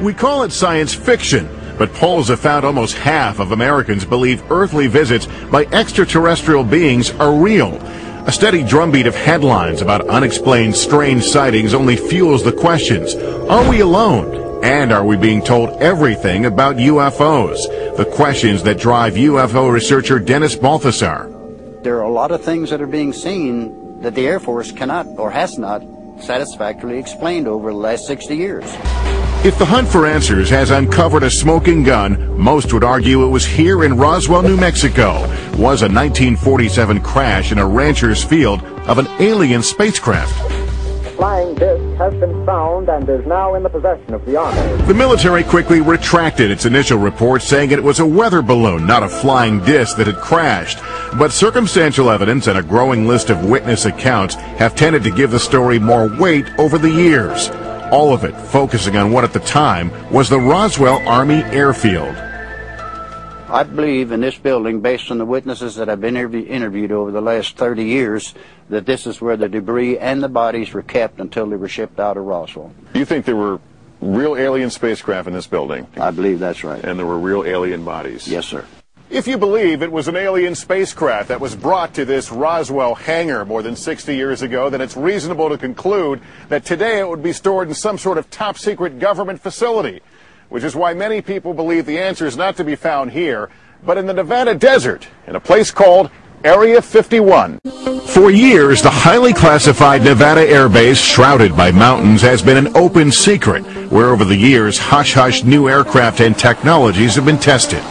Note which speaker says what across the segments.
Speaker 1: We call it science fiction, but polls have found almost half of Americans believe earthly visits by extraterrestrial beings are real. A steady drumbeat of headlines about unexplained strange sightings only fuels the questions. Are we alone? And are we being told everything about UFOs? The questions that drive UFO researcher Dennis Balthaser.
Speaker 2: There are a lot of things that are being seen that the Air Force cannot or has not satisfactorily explained over the last 60 years.
Speaker 1: If the hunt for answers has uncovered a smoking gun, most would argue it was here in Roswell, New Mexico. Was a 1947 crash in a rancher's field of an alien spacecraft.
Speaker 3: Flying disc has been found and is now in the possession of the Army.
Speaker 1: The military quickly retracted its initial report, saying it was a weather balloon, not a flying disc that had crashed. But circumstantial evidence and a growing list of witness accounts have tended to give the story more weight over the years. All of it focusing on what at the time was the Roswell Army airfield.
Speaker 2: I believe in this building, based on the witnesses that have been interviewed over the last 30 years, that this is where the debris and the bodies were kept until they were shipped out of Roswell.
Speaker 4: You think there were real alien spacecraft in this building?
Speaker 2: I believe that's right.
Speaker 4: And there were real alien bodies?
Speaker 2: Yes, sir.
Speaker 1: If you believe it was an alien spacecraft that was brought to this Roswell hangar more than 60 years ago, then it's reasonable to conclude that today it would be stored in some sort of top-secret government facility, which is why many people believe the answer is not to be found here, but in the Nevada desert, in a place called Area 51. For years, the highly classified Nevada Air Base, shrouded by mountains, has been an open secret, where over the years, hush-hush new aircraft and technologies have been tested.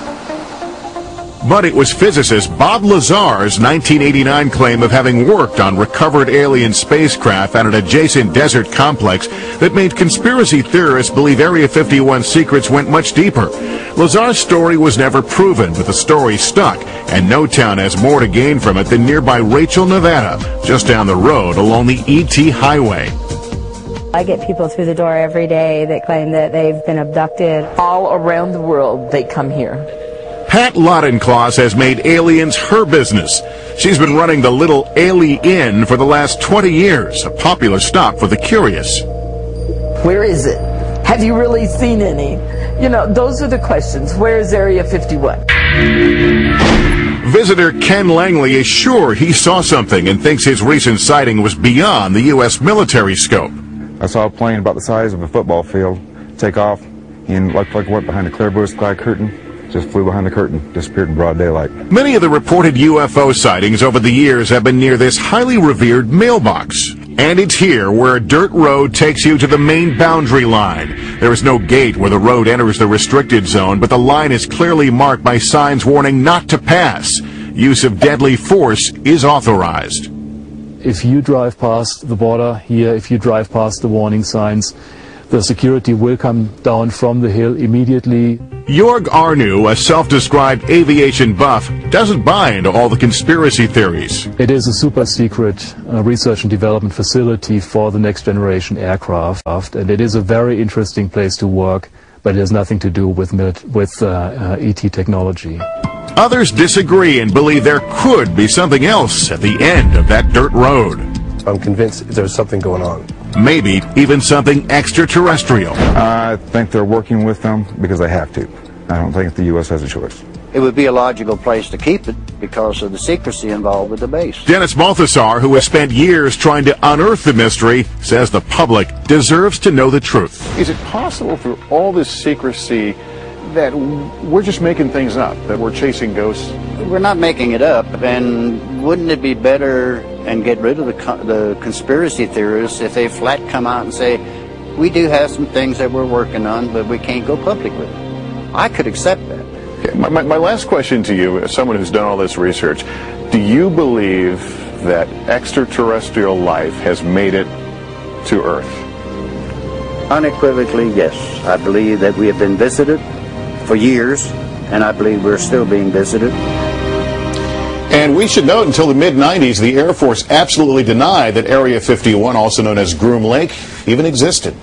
Speaker 1: But it was physicist Bob Lazar's 1989 claim of having worked on recovered alien spacecraft at an adjacent desert complex that made conspiracy theorists believe Area 51's secrets went much deeper. Lazar's story was never proven, but the story stuck, and no town has more to gain from it than nearby Rachel, Nevada, just down the road along the ET Highway.
Speaker 5: I get people through the door every day that claim that they've been abducted.
Speaker 6: All around the world, they come here.
Speaker 1: Pat Lodenclaus has made aliens her business. She's been running the Little Ailey Inn for the last 20 years, a popular stop for the curious.
Speaker 6: Where is it? Have you really seen any? You know, those are the questions. Where is Area 51?
Speaker 1: Visitor Ken Langley is sure he saw something and thinks his recent sighting was beyond the U.S. military scope.
Speaker 7: I saw a plane about the size of a football field take off and like went behind a clear blue sky curtain. Just flew behind the curtain, disappeared in broad daylight. Many
Speaker 1: of the reported UFO sightings over the years have been near this highly revered mailbox. And it's here where a dirt road takes you to the main boundary line. There is no gate where the road enters the restricted zone, but the line is clearly marked by signs warning not to pass. Use of deadly force is authorized.
Speaker 8: If you drive past the border here, if you drive past the warning signs, the security will come down from the hill immediately.
Speaker 1: Jorg Arnu, a self-described aviation buff, doesn't buy into all the conspiracy theories.
Speaker 8: It is a super secret research and development facility for the next generation aircraft, and it is a very interesting place to work, but it has nothing to do with ET technology.
Speaker 1: Others disagree and believe there could be something else at the end of that dirt road.
Speaker 9: I'm convinced there's something going on.
Speaker 1: Maybe even something extraterrestrial.
Speaker 7: I think they're working with them because they have to. I don't think the U.S. has a choice.
Speaker 2: It would be a logical place to keep it because of the secrecy involved with the base.
Speaker 1: Dennis Balthaser, who has spent years trying to unearth the mystery, says the public deserves to know the truth.
Speaker 4: Is it possible through all this secrecy that we're just making things up, that we're chasing ghosts?
Speaker 2: We're not making it up, and wouldn't it be better and get rid of the conspiracy theorists if they flat come out and say, we do have some things that we're working on, but we can't go public with it? I could accept that.
Speaker 4: Okay, my last question to you, as someone who's done all this research, do you believe that extraterrestrial life has made it to Earth?
Speaker 2: Unequivocally, yes. I believe that we have been visited for years, and I believe we're still being visited.
Speaker 1: And we should note, until the mid-90s, the Air Force absolutely denied that Area 51, also known as Groom Lake, even existed.